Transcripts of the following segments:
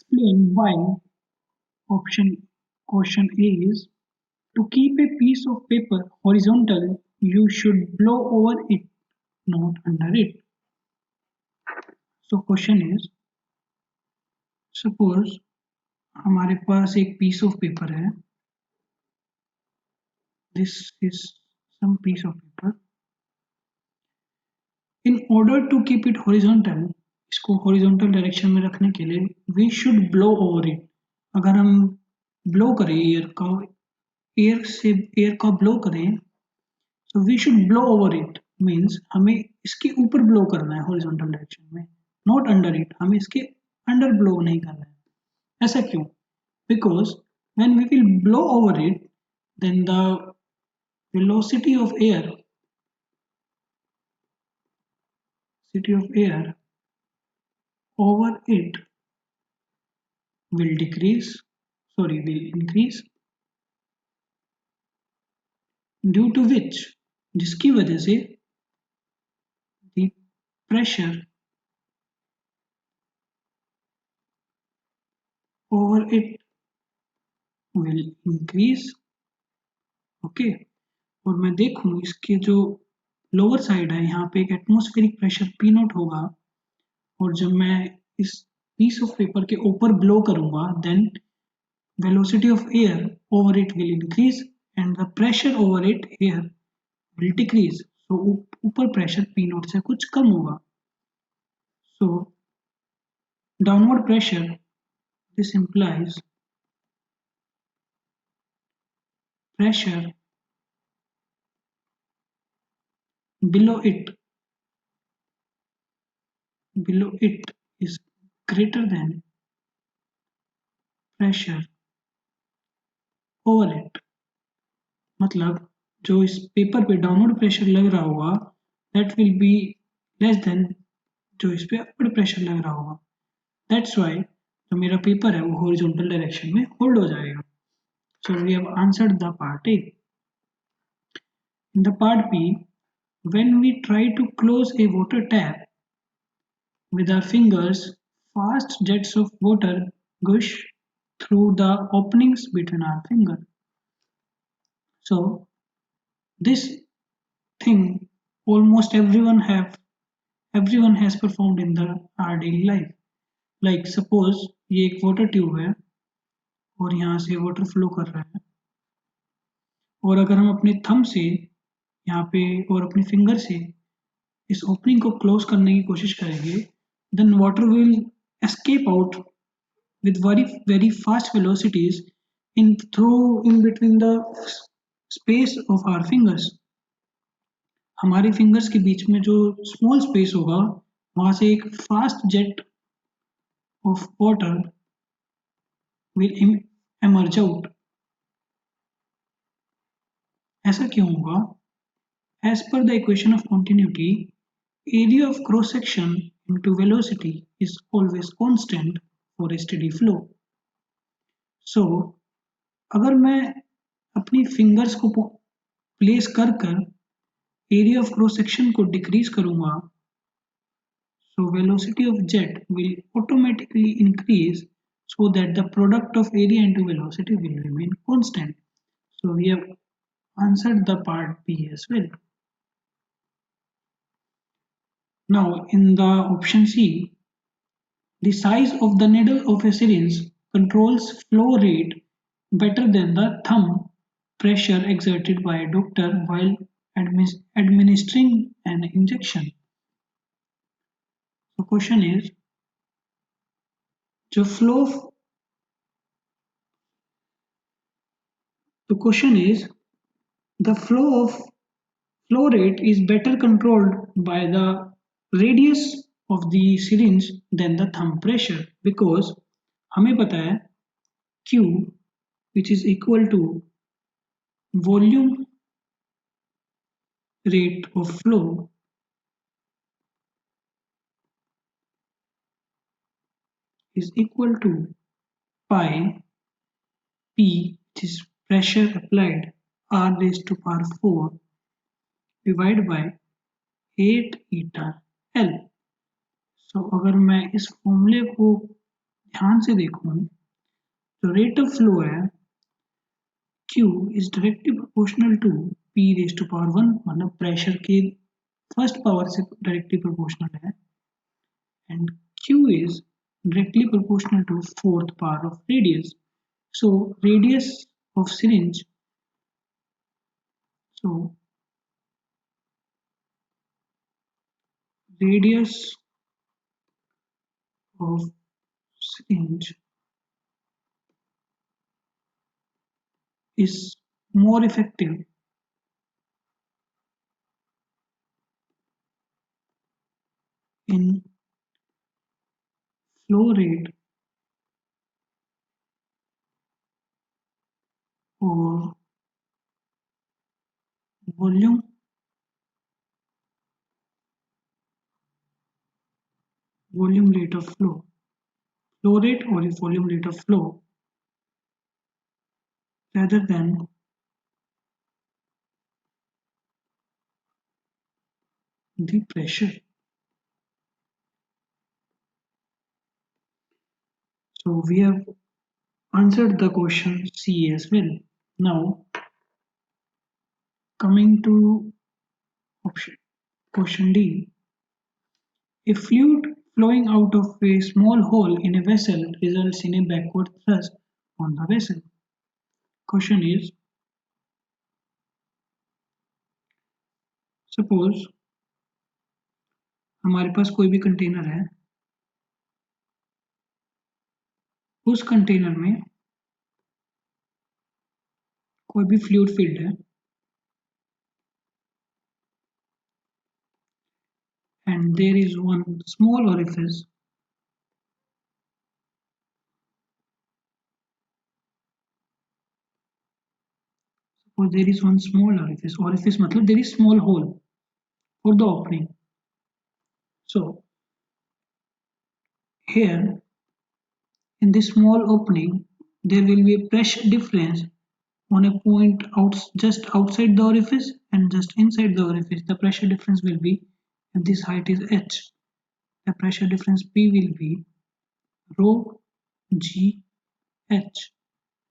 Explain why. Option question A is to keep a piece of paper horizontal, you should blow over it, not under it. So question is, suppose हमारे पास एक piece of paper है. This is some piece of paper. In order to keep it horizontal, इसको horizontal direction में रखने के लिए we should blow over it. अगर हम blow करें एयर का blow करें, so we should blow over it means हमें इसके ऊपर blow करना है horizontal direction में, not under it. हमें इसके under blow नहीं करना है. ऐसा क्यों? Because when we will blow over it, then the velocity of air over it will increase, due to which, जिसकी वजह से the pressure over it will increase. Okay और मैं देखूं इसके जो लोअर साइड है, यहाँ पे एक एटमॉस्फेरिक प्रेशर पी नॉट होगा, और जब मैं इस पीस ऑफ पेपर के ऊपर ब्लो करूंगा, then velocity of air over it will increase and the pressure over it air will decrease. So ऊपर प्रेशर P नॉट से कुछ कम होगा. So downward pressure, this implies pressure below it is greater than pressure over it. मतलब जो इस paper पे downward pressure लग रहा होगा that will be less than जो इस पे अपवर्ड प्रेशर लग रहा होगा. That's why जो मेरा पेपर है वो हॉरिजॉन्टल डायरेक्शन में होल्ड हो जाएगा. So we have answered the part A. In the part B, when we try to close a water tap with our fingers, fast jets of water gush through the openings between our fingers. So this thing almost everyone has performed in our daily life. Like suppose ये एक water tube है और यहाँ से water flow कर रहा है, और अगर हम अपने थंब से यहाँ पे और अपने फिंगर से इस ओपनिंग को क्लोज करने की कोशिश करेंगे, then water will escape out with very fast velocities in between the space of our fingers. हमारे फिंगर्स के बीच में जो स्मॉल स्पेस होगा, वहां से एक fast jet of water will emerge out. ऐसा क्यों होगा? As per the equation of continuity, area of cross section into velocity is always constant for a steady flow. So अगर मैं अपनी फिंगर्स को प्लेस कर एरिया ऑफ क्रॉस सेक्शन को decrease करूंगा, so velocity of jet will automatically increase so that the product of area into velocity will remain constant. So we have answered the part B as well. Now in the option C, the size of the needle of a syringe controls flow rate better than the thumb pressure exerted by a doctor while administering an injection. So question is, the flow rate is better controlled by the radius of the syringe than the thumb pressure, because हमें पता है Q which is equal to volume rate of flow is equal to pi P, which is pressure applied, R raised to power 4 divided by 8 eta L. So अगर मैं इस फॉर्मूले को ध्यान से देखो, जो रेट ऑफ फ्लो है Q is directly proportional to P raised to power 1, मतलब प्रेशर के फर्स्ट पावर से डायरेक्टली प्रोपोर्शनल है, and Q is directly proportional to fourth power of radius. So radius of syringe, so radius of syringe is more effective in flow rate or volume rate of flow rate or volume rate of flow rather than the pressure. So we have answered the question C as well. Now coming to option question D. A fluid flowing out of a small hole in a vessel results in a backward thrust on the vessel. Question is, suppose हमारे पास कोई भी container है, उस container में कोई भी fluid field है and there is one small orifice suppose there is one small orifice मतलब there is small hole for the opening. So here in this small opening there will be a pressure difference on a point out just outside the orifice and just inside the orifice. The pressure difference will be, if this height is h, the pressure difference P will be rho g h,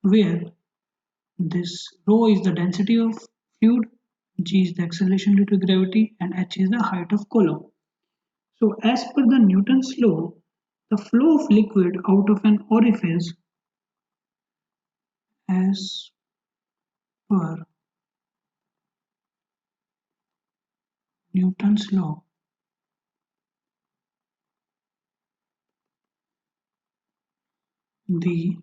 where this rho is the density of fluid, g is the acceleration due to gravity, and h is the height of column. So as per the Newton's law, the flow of liquid out of an orifice as per Newton's law the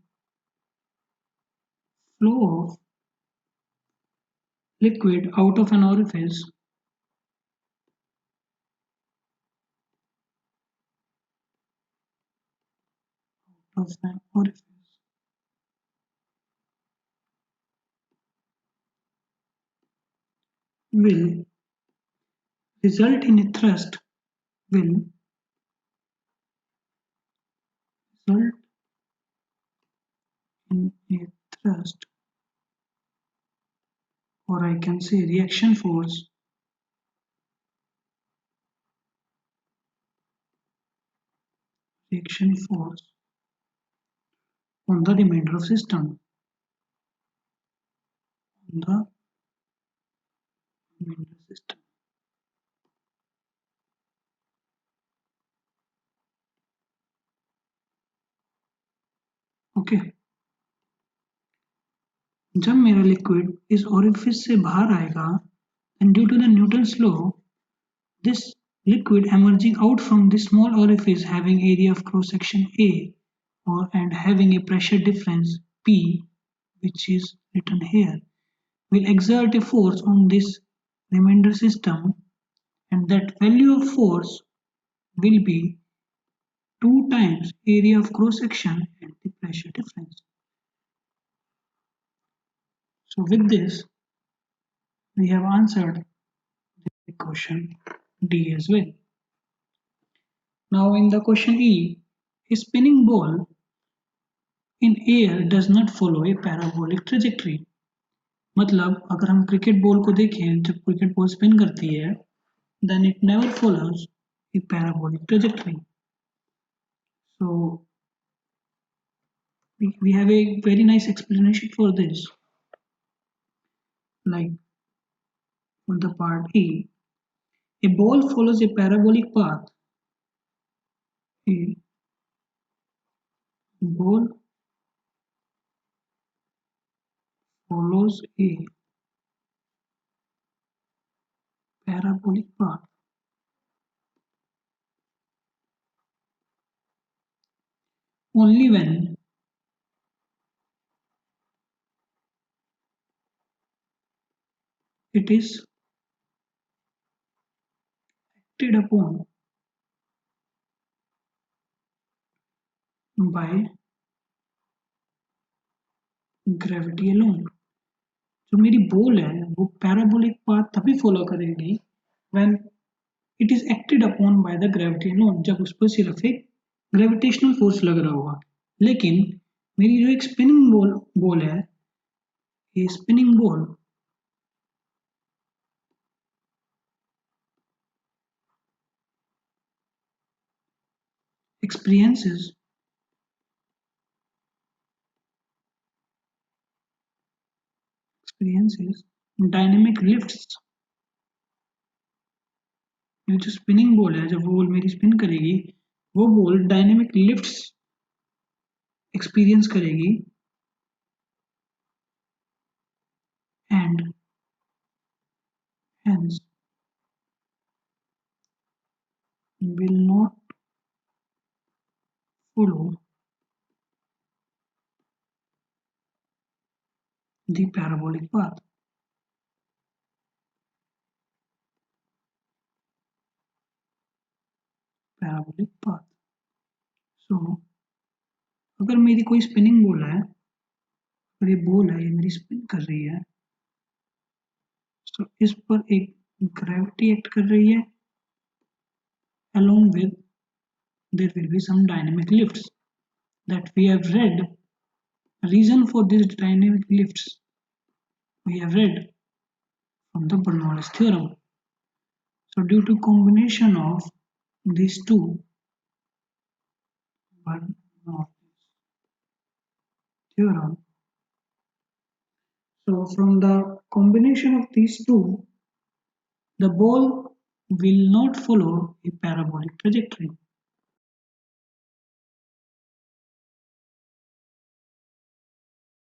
flow of liquid out of an orifice will result in a thrust will result in a thrust, or I can say reaction force on the remainder of system on the remainder system. Okay जब मेरा liquid इस orifice से बाहर आएगा and due to the Newton's law this liquid emerging out from this small orifice having area of cross section A or and having a pressure difference P, which is written here, will exert a force on this remainder system, and that value of force will be 2 times area of cross section and the pressure difference. So with this we have answered the question D as well. Now in the question E, a spinning ball in air does not follow a parabolic trajectory. मतलब अगर हम cricket ball को देखें जब cricket ball spin करती है then it never follows a parabolic trajectory. So We have a very nice explanation for this, like for the part A. A ball follows a parabolic path. A ball follows a parabolic path only when it is acted upon by gravity alone. जो मेरी ball है वो parabolic path तभी follow करेगी when it is acted upon by the gravity alone, जब उस पर सिर्फ एक ग्रेविटेशनल फोर्स लग रहा होगा। लेकिन मेरी जो एक स्पिनिंग बॉल बॉल है, ये spinning ball experiences experiences dynamic lifts. ये जो स्पिनिंग बॉल है, जब वो बॉल मेरी स्पिन करेगी वो बॉल डायनेमिक लिफ्ट्स एक्सपीरियंस करेगी and hence will not follow the parabolic path. Parabolic path. So अगर मेरी कोई स्पिनिंग बॉल है और ये बॉल है, ये मेरी स्पिन कर रही है, तो इस पर एक ग्रेविटी एक्ट कर रही है, along with there will be some dynamic lifts that we have read. Reason for these dynamic lifts we have read from the Bernoulli's theorem. So due to combination of these two Bernoulli's theorem, so from the combination of these two, the ball will not follow a parabolic trajectory.